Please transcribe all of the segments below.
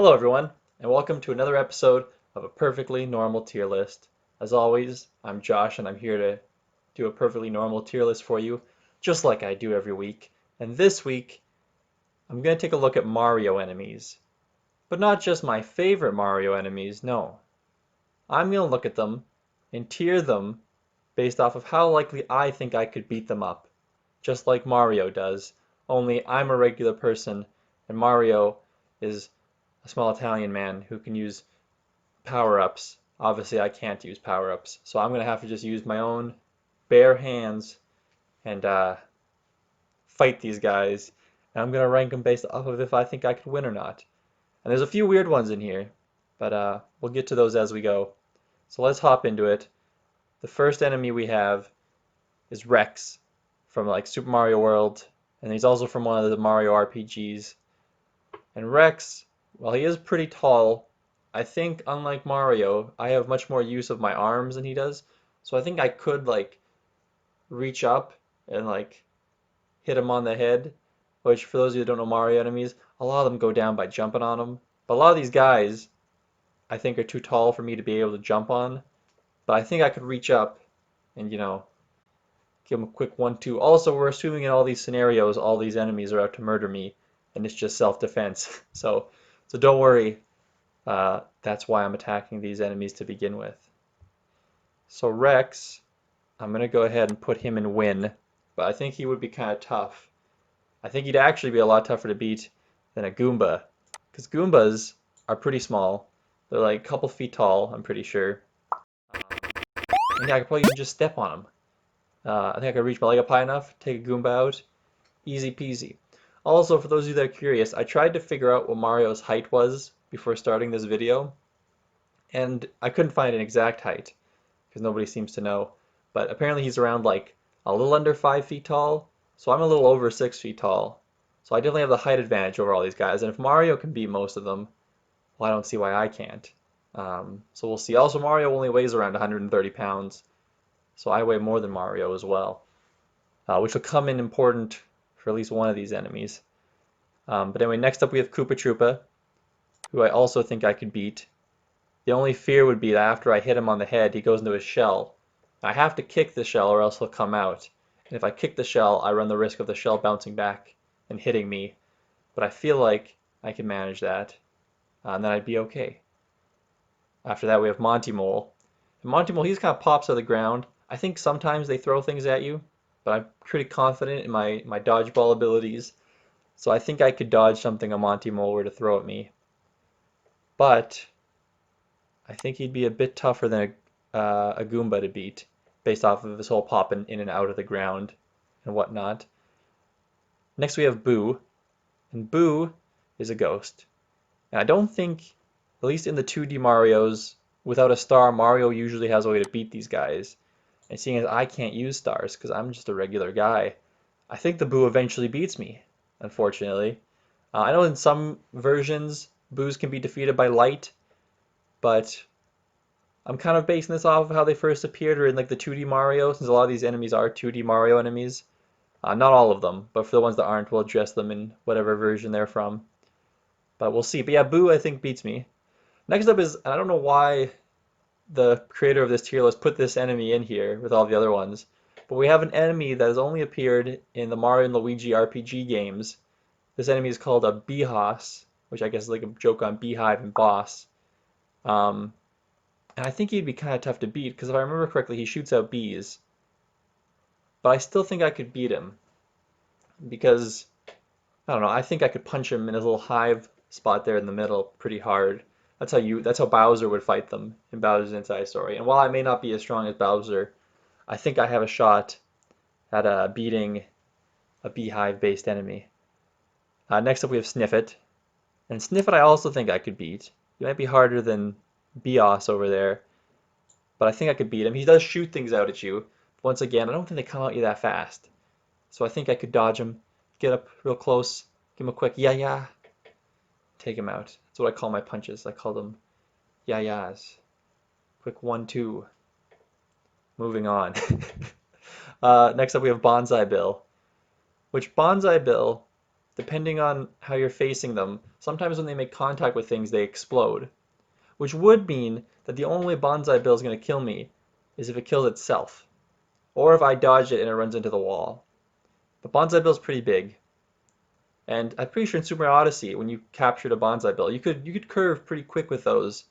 Hello everyone, and welcome to another episode of a perfectly normal tier list. As always, I'm Josh and I'm here to do a perfectly normal tier list for you, just like I do every week. And this week, I'm going to take a look at Mario enemies. But not just my favorite Mario enemies, no. I'm going to look at them and tier them based off of how likely I think I could beat them up, just like Mario does, only I'm a regular person and Mario is a small Italian man who can use power-ups. Obviously, I can't use power-ups, so I'm going to have to just use my own bare hands and fight these guys. And I'm going to rank them based off of if I think I could win or not. And there's a few weird ones in here, but we'll get to those as we go. So let's hop into it. The first enemy we have is Rex from like Super Mario World, and he's also from one of the Mario RPGs. And Rex, while he is pretty tall, I think unlike Mario, I have much more use of my arms than he does. So I think I could like reach up and like hit him on the head, which for those of you who don't know Mario enemies, a lot of them go down by jumping on them. But a lot of these guys I think are too tall for me to be able to jump on. But I think I could reach up and give him a quick 1-2. Also, we're assuming in all these scenarios all these enemies are out to murder me and it's just self-defense. So don't worry. That's why I'm attacking these enemies to begin with. So Rex, I'm going to go ahead and put him in win, but I think he would be kind of tough. I think he'd actually be a lot tougher to beat than a Goomba, because Goombas are pretty small. They're like a couple feet tall, I'm pretty sure. And yeah, I could probably even just step on them. I think I could reach my leg up high enough, take a Goomba out, easy peasy. Also, for those of you that are curious, I tried to figure out what Mario's height was before starting this video, and I couldn't find an exact height because nobody seems to know. But apparently he's around like a little under 5 feet tall, so I'm a little over 6 feet tall. So I definitely have the height advantage over all these guys. And if Mario can beat most of them, well, I don't see why I can't. So we'll see. Also, Mario only weighs around 130 pounds, so I weigh more than Mario as well, which will come in important for at least one of these enemies. But anyway, next up we have Koopa Troopa, who I also think I could beat. The only fear would be that after I hit him on the head, he goes into his shell. I have to kick the shell or else he'll come out. And if I kick the shell, I run the risk of the shell bouncing back and hitting me. But I feel like I can manage that, and then I'd be okay. After that, we have Monty Mole. And Monty Mole, he just kind of pops out of the ground. I think sometimes they throw things at you, but I'm pretty confident in my dodgeball abilities. So I think I could dodge something a Monty Mole were to throw at me. But I think he'd be a bit tougher than a Goomba to beat, based off of his whole popping in and out of the ground and whatnot. Next we have Boo, and Boo is a ghost. And I don't think, at least in the 2D Marios, without a star, Mario usually has a way to beat these guys. And seeing as I can't use stars, because I'm just a regular guy, I think the Boo eventually beats me, unfortunately. I know in some versions, Boos can be defeated by light, but I'm kind of basing this off of how they first appeared or in like the 2D Mario, since a lot of these enemies are 2D Mario enemies. Not all of them, but for the ones that aren't, we'll address them in whatever version they're from. But we'll see. But yeah, Boo I think beats me. Next up is, and I don't know why the creator of this tier list put this enemy in here with all the other ones, but we have an enemy that has only appeared in the Mario and Luigi RPG games. This enemy is called a Beehos, which I guess is like a joke on Beehive and Boss. Um, and I think he'd be kind of tough to beat because if I remember correctly, he shoots out bees. But I still think I could beat him because I don't know. I think I could punch him in his little hive spot there in the middle pretty hard. That's how Bowser would fight them in Bowser's Inside Story. And while I may not be as strong as Bowser, I think I have a shot at beating a beehive-based enemy. Next up we have Sniffit. And Sniffit I also think I could beat. He might be harder than Beos over there, but I think I could beat him. He does shoot things out at you. Once again, I don't think they come at you that fast. So I think I could dodge him, get up real close, give him a quick yeah, take him out. That's what I call my punches. I call them yas. Quick 1-2. Moving on. Next up we have Bonsai Bill, which Bonsai Bill, depending on how you're facing them, sometimes when they make contact with things, they explode. Which would mean that the only way Bonsai Bill is going to kill me is if it kills itself. Or if I dodge it and it runs into the wall. But Bonsai Bill's pretty big. And I'm pretty sure in Super Mario Odyssey, when you captured a Bonsai Bill, you could curve pretty quick with those.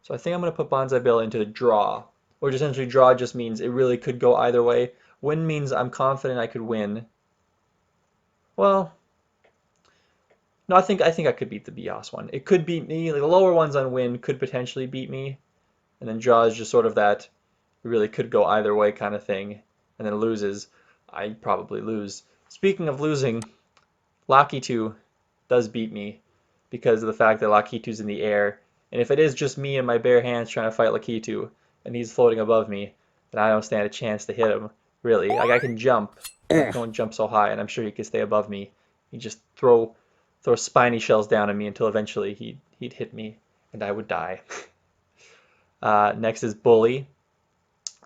So I think I'm going to put Bonsai Bill into draw. Which essentially draw just means it really could go either way. Win means I'm confident I could win. Well, no, I think I could beat the Bios one. It could beat me. Like the lower ones on win could potentially beat me. And then draw is just sort of that it really could go either way kind of thing. And then loses, I'd probably lose. Speaking of losing, Lakitu does beat me because of the fact that Lakitu's in the air. And if it is just me and my bare hands trying to fight Lakitu and he's floating above me, then I don't stand a chance to hit him, really. Like I can jump, but I can only jump so high, and I'm sure he could stay above me. He'd just throw spiny shells down at me until eventually he'd hit me and I would die. Next is Bully.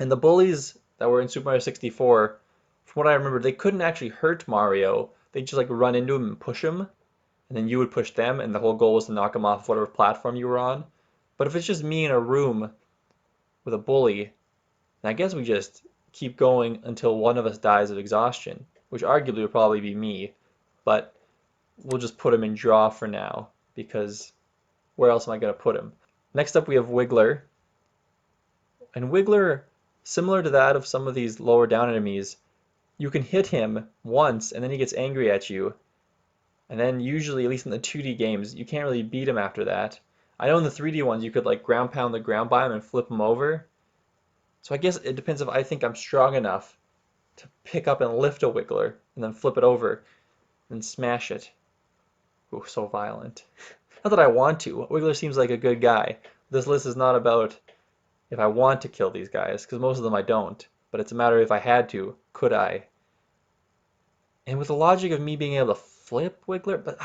And the bullies that were in Super Mario 64, from what I remember, they couldn't actually hurt Mario. They just like run into him and push him, and then you would push them, and the whole goal was to knock him off whatever platform you were on. But if it's just me in a room with a bully, then I guess we just keep going until one of us dies of exhaustion, which arguably would probably be me, but we'll just put him in draw for now, because where else am I going to put him? Next up we have Wiggler. And Wiggler, similar to that of some of these lower down enemies, you can hit him once and then he gets angry at you. And then usually, at least in the 2D games, you can't really beat him after that. I know in the 3D ones you could like ground pound the ground by him and flip him over. So I guess it depends if I think I'm strong enough to pick up and lift a Wiggler and then flip it over and smash it. Ooh, so violent. Not that I want to. Wiggler seems like a good guy. This list is not about if I want to kill these guys, because most of them I don't. But it's a matter of if I had to, could I? And with the logic of me being able to flip Wiggler, but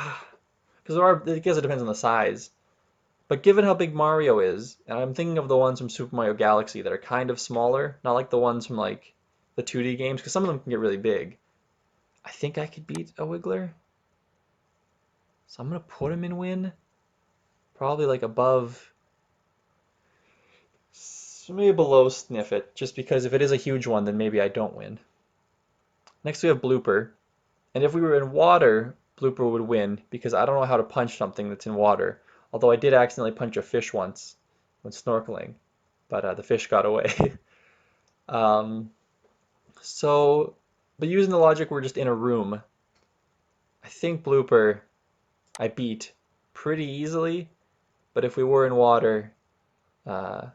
because I guess it depends on the size. But given how big Mario is, and I'm thinking of the ones from Super Mario Galaxy that are kind of smaller, not like the ones from like the 2D games, because some of them can get really big. I think I could beat a Wiggler. So I'm gonna put him in win. Probably like above, maybe below Sniff It, just because if it is a huge one, then maybe I don't win. Next we have Blooper. And if we were in water, Blooper would win because I don't know how to punch something that's in water. Although I did accidentally punch a fish once when snorkeling, but the fish got away. um, but using the logic, we're just in a room. I think Blooper I beat pretty easily, but if we were in water, uh,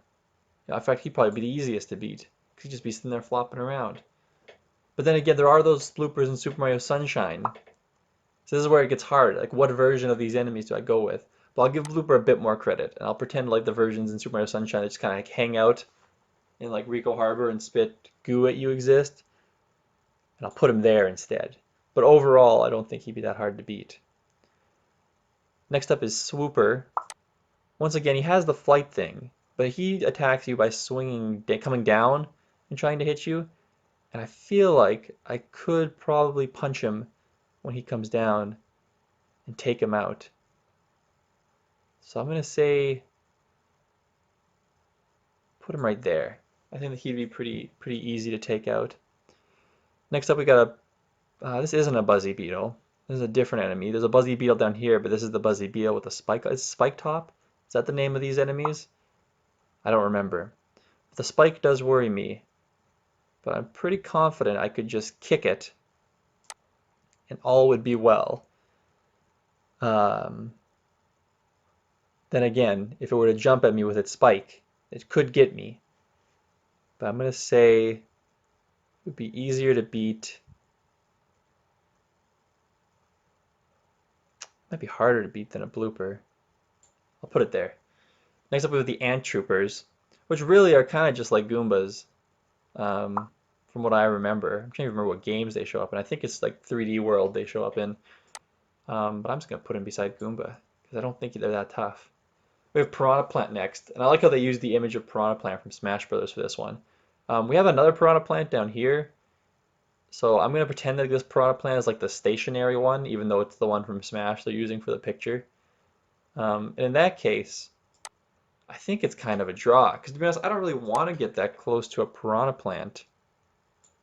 in fact, he'd probably be the easiest to beat because he'd just be sitting there flopping around. But then again, there are those bloopers in Super Mario Sunshine. So this is where it gets hard. Like, what version of these enemies do I go with? But I'll give Blooper a bit more credit, and I'll pretend like the versions in Super Mario Sunshine that just kind of like hang out in like Rico Harbor and spit goo at you exist, and I'll put him there instead. But overall, I don't think he'd be that hard to beat. Next up is Swooper. Once again, he has the flight thing, but he attacks you by swinging, coming down and trying to hit you. And I feel like I could probably punch him when he comes down and take him out. So I'm going to say put him right there. I think that he'd be pretty easy to take out. Next up we got this isn't a Buzzy Beetle. This is a different enemy. There's a Buzzy Beetle down here, but this is the Buzzy Beetle with the spike. Is Spike Top? Is that the name of these enemies? I don't remember. But the spike does worry me. But I'm pretty confident I could just kick it and all would be well. Then again, if it were to jump at me with its spike, it could get me. But I'm going to say it would be easier to beat. Might be harder to beat than a Blooper. I'll put it there. Next up we have the Ant Troopers, which really are kind of just like Goombas, from what I remember. I'm trying to remember what games they show up in. I think it's like 3D World they show up in. But I'm just going to put him beside Goomba, because I don't think they're that tough. We have Piranha Plant next, and I like how they use the image of Piranha Plant from Smash Brothers for this one. We have another Piranha Plant down here, So I'm going to pretend that this Piranha Plant is like the stationary one, even though it's the one from Smash they're using for the picture. And in that case, I think it's kind of a draw. Because to be honest, I don't really want to get that close to a Piranha Plant.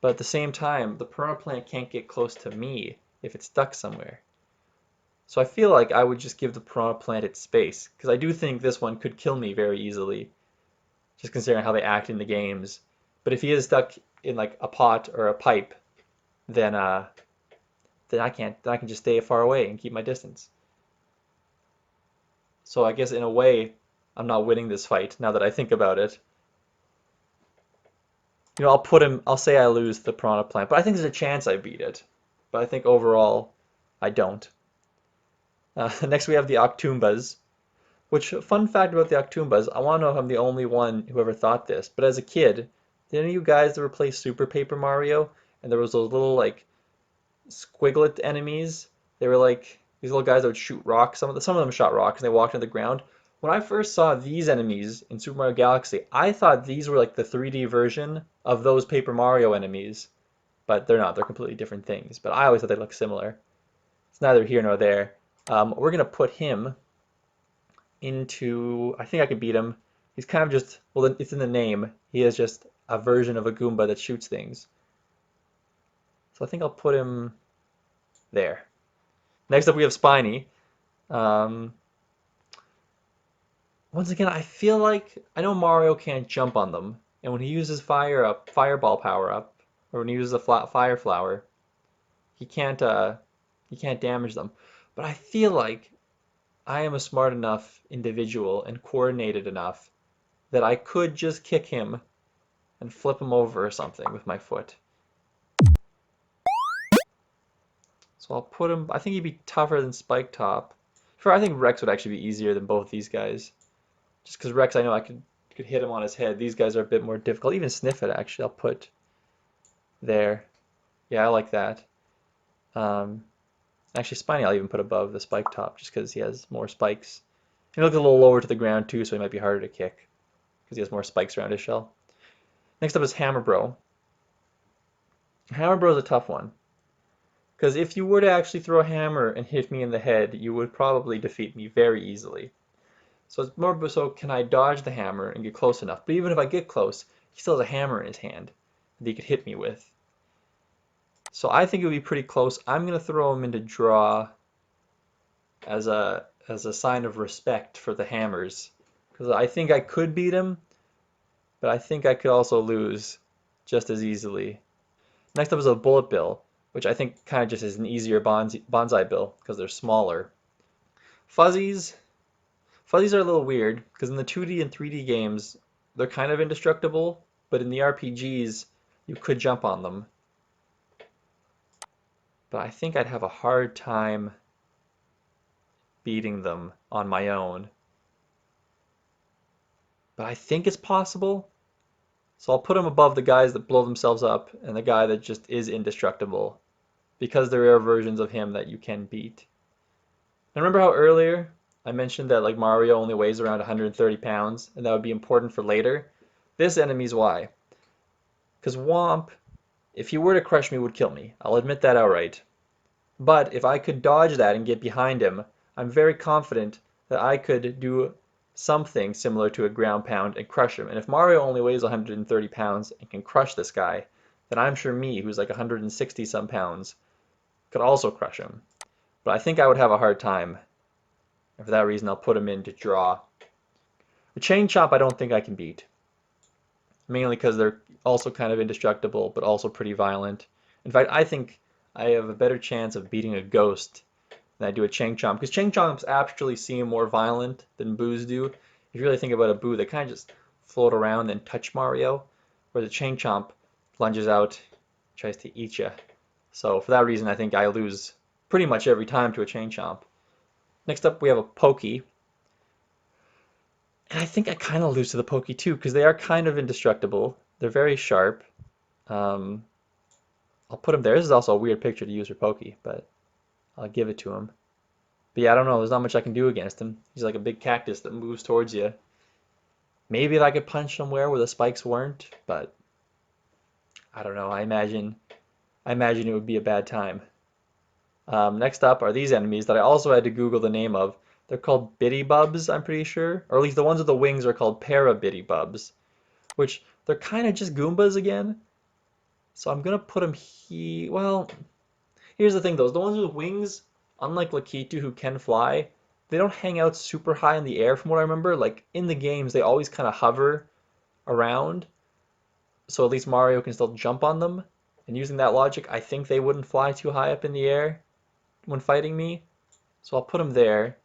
But at the same time, the Piranha Plant can't get close to me if it's stuck somewhere. So I feel like I would just give the Piranha Plant its space. Because I do think this one could kill me very easily, just considering how they act in the games. But if he is stuck in like a pot or a pipe, then then I can't. Then I can just stay far away and keep my distance. So I guess in a way, I'm not winning this fight now that I think about it. I'll put him. I'll say I lose the Piranha Plant, but I think there's a chance I beat it. But I think overall, I don't. Next we have the Octoombas. Which, fun fact about the Octoombas, I want to know if I'm the only one who ever thought this, but as a kid, did any of you guys ever play Super Paper Mario? And there was those little like squiglet enemies. They were like these little guys that would shoot rocks. Some of them shot rocks and they walked on the ground. When I first saw these enemies in Super Mario Galaxy, I thought these were like the 3D version of those Paper Mario enemies, but they're not. They're completely different things. But I always thought they looked similar. It's neither here nor there. We're gonna put him into. I think I could beat him. He's kind of just. Well, it's in the name. He is just a version of a Goomba that shoots things. So I think I'll put him there. Next up, we have Spiny. Um, Once again, I feel like I know Mario can't jump on them, and when he uses fireball power up, or when he uses a fire flower, he can't he can't damage them. But I feel like I am a smart enough individual and coordinated enough that I could just kick him and flip him over or something with my foot. So I'll put him. I think he'd be tougher than Spike Top. I think Rex would actually be easier than both these guys. Just because Rex, I know I could hit him on his head. These guys are a bit more difficult. Even Sniff It, actually, I'll put there. Yeah, I like that. Um, Actually, Spiny I'll even put above the Spike Top just because he has more spikes. He looks a little lower to the ground too, so he might be harder to kick because he has more spikes around his shell. Next up is Hammer Bro. Hammer Bro is a tough one because if you were to actually throw a hammer and hit me in the head, you would probably defeat me very easily. So it's more so can I dodge the hammer and get close enough? But even if I get close, he still has a hammer in his hand that he could hit me with. So I think it would be pretty close. I'm gonna throw him into draw as a sign of respect for the hammers. Because I think I could beat him, but I think I could also lose just as easily. Next up is a Bullet Bill, which I think kind of just is an easier bonsai bill because they're smaller. Fuzzies, Fuzzies are a little weird because in the 2D and 3D games, they're kind of indestructible, but in the RPGs, you could jump on them. But I think I'd have a hard time beating them on my own. But I think it's possible. So I'll put them above the guys that blow themselves up and the guy that just is indestructible because there are versions of him that you can beat. And remember how earlier I mentioned that like Mario only weighs around 130 pounds and that would be important for later? This enemy's why. Because Womp, if he were to crush me, would kill me. I'll admit that outright. But if I could dodge that and get behind him, I'm very confident that I could do something similar to a ground pound and crush him. And if Mario only weighs 130 pounds and can crush this guy, then I'm sure me, who's like 160 some pounds, could also crush him. But I think I would have a hard time. And for that reason, I'll put him in to draw. The Chain Chomp I don't think I can beat. Mainly because they're also kind of indestructible, but also pretty violent. In fact, I think I have a better chance of beating a ghost than I do a Chain Chomp, because Chain Chomps actually seem more violent than Boos do. If you really think about a Boo, they kind of just float around and touch Mario, whereas a Chain Chomp lunges out, tries to eat you. So for that reason, I think I lose pretty much every time to a Chain Chomp. Next up, we have a Pokey. And I think I kind of lose to the Pokey too, because they are kind of indestructible. They're very sharp. Um, I'll put him there. This is also a weird picture to use for Pokey, but I'll give it to him. But yeah, I don't know. There's not much I can do against him. He's like a big cactus that moves towards you. Maybe if I could punch somewhere where the spikes weren't, but I don't know. I imagine I imagine it would be a bad time. Next up are these enemies that I also had to Google the name of. They're called Biddybubs, I'm pretty sure. Or at least the ones with the wings are called Para-Biddybubs, which they're kind of just Goombas again. So I'm going to put them here. Well, here's the thing though. The ones with wings, unlike Lakitu who can fly, they don't hang out super high in the air from what I remember. Like in the games, they always kind of hover around. So at least Mario can still jump on them. And using that logic, I think they wouldn't fly too high up in the air when fighting me. So I'll put them there.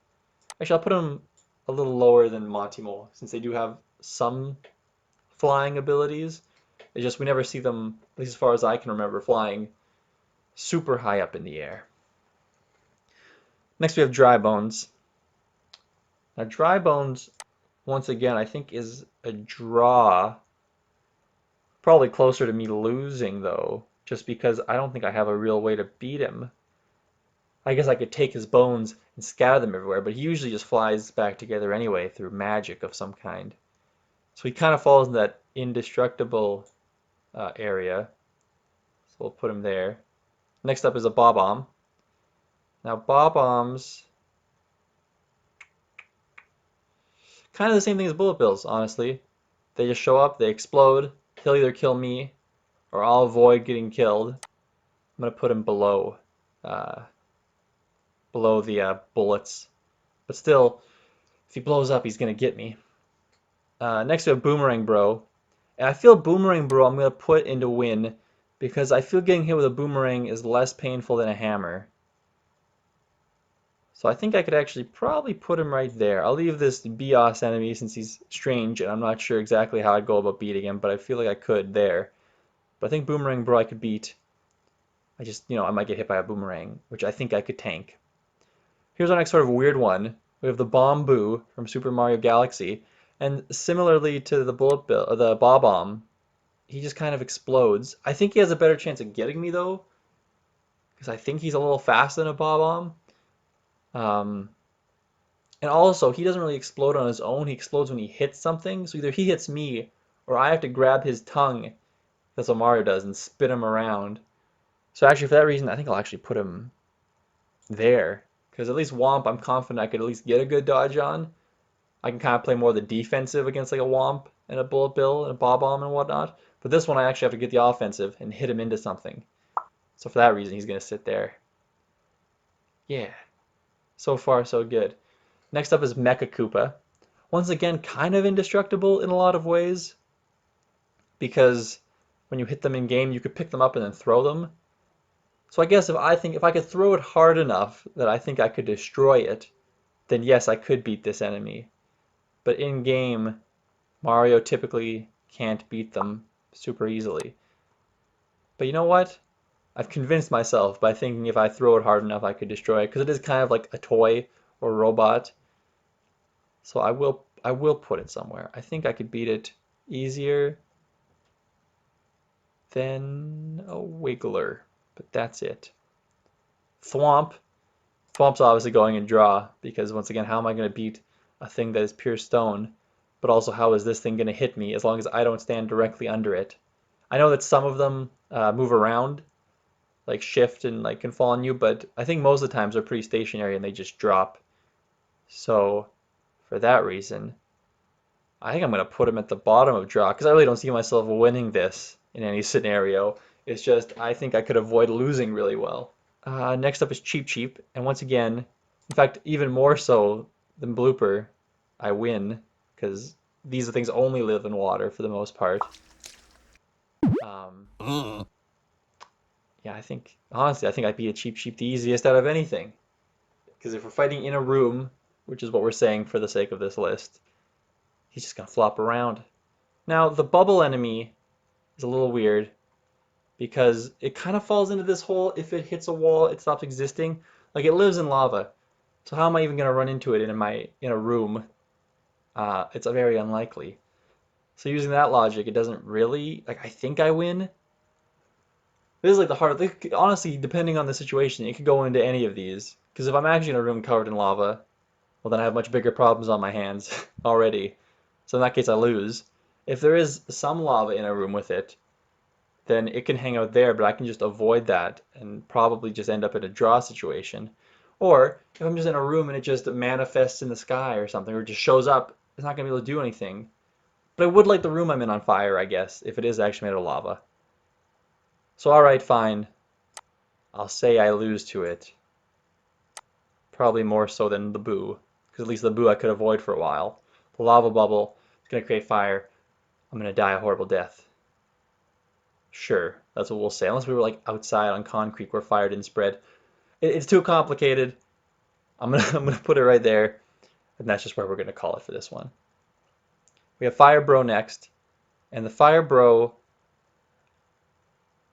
Actually, I'll put them a little lower than Montimo, since they do have some flying abilities. It's just we never see them, at least as far as I can remember, flying super high up in the air. Next we have Dry Bones. Now Dry Bones, once again, I think is a draw. Probably closer to me losing though, just because I don't think I have a real way to beat him. I guess I could take his bones and scatter them everywhere, but he usually just flies back together anyway through magic of some kind. So he kind of falls in that indestructible area. So we'll put him there. Next up is a Bob-omb. Now Bob-ombs, kind of the same thing as Bullet Bills, honestly. They just show up, they explode, he'll either kill me or I'll avoid getting killed. I'm going to put him below uh, the bullets. But still, if he blows up, he's going to get me. Next we have Boomerang Bro. And I feel Boomerang Bro I'm going to put into win because I feel getting hit with a boomerang is less painful than a hammer. So I think I could actually probably put him right there. I'll leave this Bios enemy since he's strange and I'm not sure exactly how I'd go about beating him, but I feel like I could there. But I think Boomerang Bro I could beat. I just, I might get hit by a boomerang, which I think I could tank. Here's our next sort of weird one. We have the Bomboo from Super Mario Galaxy, and similarly to the the Bob-omb, he just kind of explodes. I think he has a better chance of getting me though, because I think he's a little faster than a Bob-omb. And also, he doesn't really explode on his own. He explodes when he hits something. So either he hits me, or I have to grab his tongue. That's what Mario does, and spin him around. So actually, for that reason, I think I'll actually put him there. Because at least Womp, I'm confident I could at least get a good dodge on. I can kind of play more of the defensive against like a Womp and a Bullet Bill and a Bob-omb and whatnot. But this one, I actually have to get the offensive and hit him into something. So for that reason, he's going to sit there. Yeah. So far, so good. Next up is Mecha Koopa. Once again, kind of indestructible in a lot of ways. Because when you hit them in game, you could pick them up and then throw them. So I guess if I could throw it hard enough that I think I could destroy it, then yes, I could beat this enemy. But in game, Mario typically can't beat them super easily. But you know what? I've convinced myself by thinking if I throw it hard enough, I could destroy it, because it is kind of like a toy or a robot. So I will put it somewhere. I think I could beat it easier than a Wiggler, but that's it. Thwomp. Thwomp's obviously going in draw, because once again, how am I going to beat a thing that is pure stone? But also, how is this thing going to hit me as long as I don't stand directly under it? I know that some of them move around, like shift and like can fall on you, but I think most of the times they're pretty stationary and they just drop. So for that reason, I think I'm going to put him at the bottom of draw, because I really don't see myself winning this in any scenario. It's just I think I could avoid losing really well. Next up is Cheep Cheep, and once again, in fact, even more so than Blooper, I win, because these things only live in water for the most part. Yeah, honestly, I think I beat a Cheep Cheep the easiest out of anything. Because if we're fighting in a room, which is what we're saying for the sake of this list, he's just going to flop around. Now, the bubble enemy is a little weird, because it kind of falls into this hole. If it hits a wall, it stops existing. Like, it lives in lava. So how am I even going to run into it in a room? It's very unlikely. So using that logic, it doesn't really, like, I think I win. This is like the hard, honestly, depending on the situation, it could go into any of these. Because if I'm actually in a room covered in lava, well, then I have much bigger problems on my hands already. So in that case, I lose. If there is some lava in a room with it, then it can hang out there, but I can just avoid that and probably just end up in a draw situation. Or if I'm just in a room and it just manifests in the sky or something, or just shows up, it's not going to be able to do anything. But I would light the room I'm in on fire, I guess, if it is actually made of lava. So alright, fine. I'll say I lose to it. Probably more so than the boo, because at least the boo I could avoid for a while. The lava bubble is going to create fire. I'm going to die a horrible death. Sure, that's what we'll say. Unless we were like outside on concrete where fire didn't spread. It's too complicated. I'm gonna put it right there, and that's just where we're gonna call it for this one. We have Fire Bro next, and the Fire Bro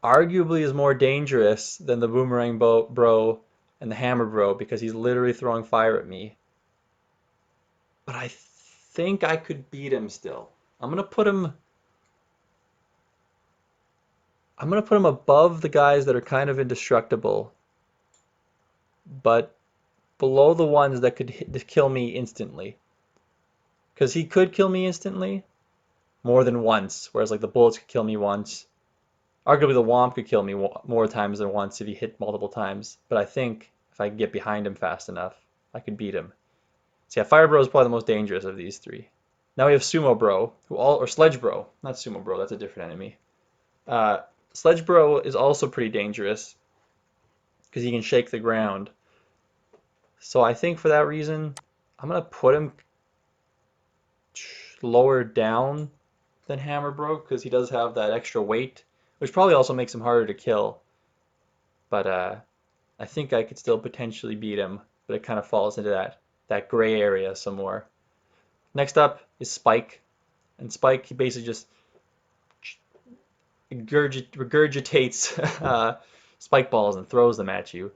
arguably is more dangerous than the Boomerang Bro and the Hammer Bro because he's literally throwing fire at me. But I think I could beat him still. I'm gonna put him above the guys that are kind of indestructible, but below the ones that could kill me instantly. Because he could kill me instantly more than once, whereas like the bullets could kill me once. Arguably the Womp could kill me more times than once if he hit multiple times. But I think if I could get behind him fast enough, I could beat him. So yeah, Fire Bro is probably the most dangerous of these three. Now we have Sumo Bro, or Sledge Bro. Not Sumo Bro, that's a different enemy. Sledge Bro is also pretty dangerous because he can shake the ground. So I think for that reason, I'm going to put him lower down than Hammer Bro because he does have that extra weight, which probably also makes him harder to kill. But I think I could still potentially beat him, but it kind of falls into that gray area some more. Next up is Spike, and Spike he basically just regurgitates spike balls and throws them at you.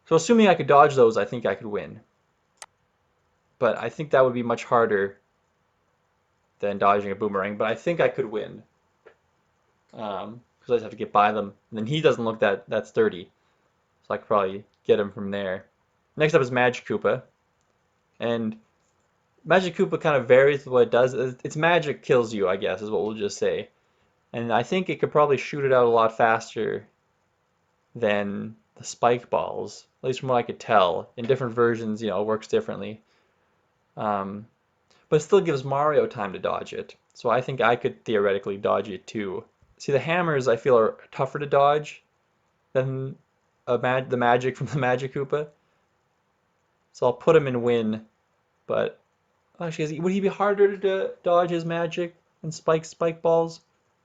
So assuming I could dodge those, I think I could win. But I think that would be much harder than dodging a boomerang, but I think I could win. Because I just have to get by them. And then he doesn't look that sturdy. So I could probably get him from there. Next up is Magic Koopa. And Magic Koopa kind of varies with what it does. Its magic kills you, I guess, is what we'll just say. And I think it could probably shoot it out a lot faster than the spike balls, at least from what I could tell. In different versions, it works differently. But it still gives Mario time to dodge it. So I think I could theoretically dodge it too. See, the hammers I feel are tougher to dodge than the magic from the Magic Koopa. So I'll put him in win. But actually, would he be harder to dodge his magic than spike balls?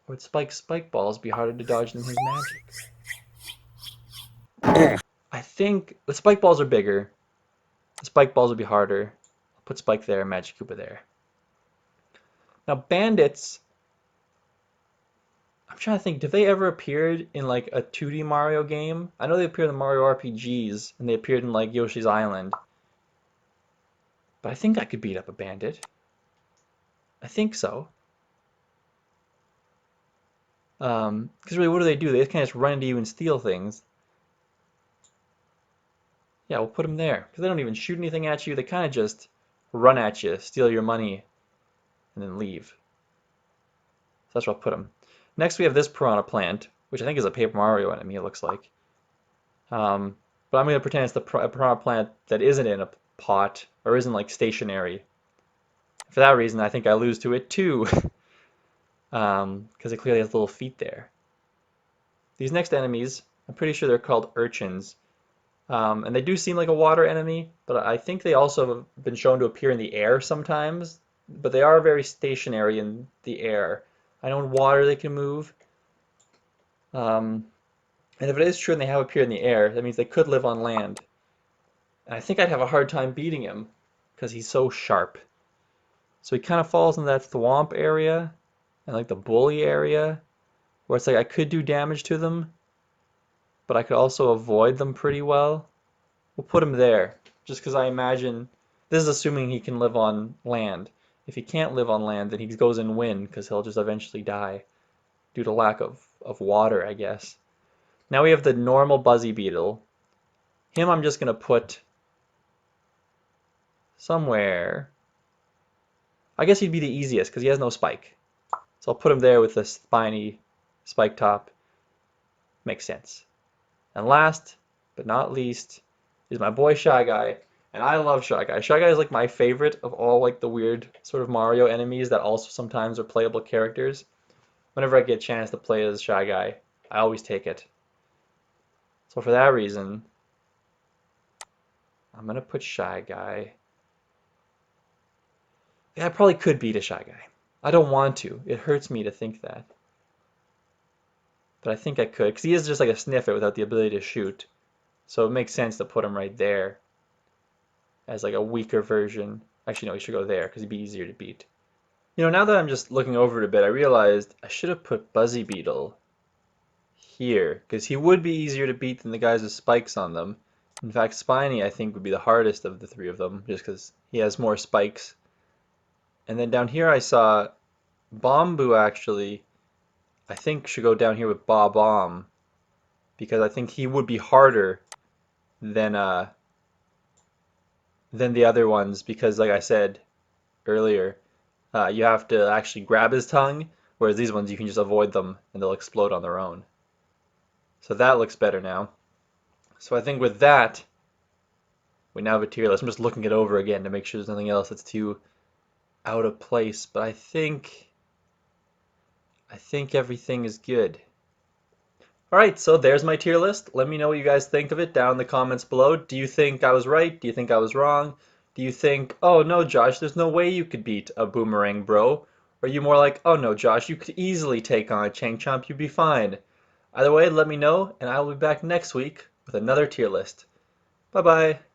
Or would spike balls be harder to dodge than his magic? I think the spike balls are bigger. The spike balls would be harder. I'll put Spike there, Magic Koopa there. Now bandits, I'm trying to think, have they ever appeared in like a 2D Mario game? I know they appeared in the Mario RPGs and they appeared in like Yoshi's Island. But I think I could beat up a bandit. I think so. Because really, what do? They just kind of just run into you and steal things. Yeah, we'll put them there. Because they don't even shoot anything at you. They kind of just run at you, steal your money, and then leave. So that's where I'll put them. Next we have this Piranha Plant, which I think is a Paper Mario enemy, it looks like. But I'm going to pretend it's the Piranha Plant that isn't in a pot, or isn't like stationary. For that reason, I think I lose to it too. Because it clearly has little feet there. These next enemies, I'm pretty sure they're called urchins. And they do seem like a water enemy, but I think they also have been shown to appear in the air sometimes. But they are very stationary in the air. I know in water they can move. And if it is true and they have appeared in the air, that means they could live on land. And I think I'd have a hard time beating him because he's so sharp. So he kind of falls in that thwomp area and like the bully area where it's like I could do damage to them, but I could also avoid them pretty well. We'll put him there just because I imagine this is assuming he can live on land. If he can't live on land, then he goes in win because he'll just eventually die due to lack of water, I guess. Now we have the normal Buzzy Beetle. Him I'm just going to put somewhere. I guess he'd be the easiest because he has no spike. So I'll put him there with the spiny spike top. Makes sense. And last but not least is my boy Shy Guy. And I love Shy Guy. Shy Guy is like my favorite of all like the weird sort of Mario enemies that also sometimes are playable characters. Whenever I get a chance to play as Shy Guy, I always take it. So for that reason, I'm gonna put Shy Guy. Yeah, I probably could beat a Shy Guy. I don't want to. It hurts me to think that. But I think I could, because he is just like a Sniffit without the ability to shoot. So it makes sense to put him right there as like a weaker version. Actually, no, he should go there because he'd be easier to beat. You know, now that I'm just looking over it a bit, I realized I should have put Buzzy Beetle here because he would be easier to beat than the guys with spikes on them. In fact, Spiny I think would be the hardest of the three of them just because he has more spikes. And then down here I saw Bombu actually I think should go down here with Bob-omb because I think he would be harder than the other ones because like I said earlier, you have to actually grab his tongue, whereas these ones you can just avoid them and they'll explode on their own. So that looks better now. So I think with that, we now have a tier list. I'm just looking it over again to make sure there's nothing else that's too out of place, but I think everything is good. Alright, so there's my tier list. Let me know what you guys think of it down in the comments below. Do you think I was right? Do you think I was wrong? Do you think, oh no, Josh, there's no way you could beat a Boomerang Bro? Or are you more like, oh no, Josh, you could easily take on a Chang Chomp, you'd be fine. Either way, let me know, and I will be back next week with another tier list. Bye bye.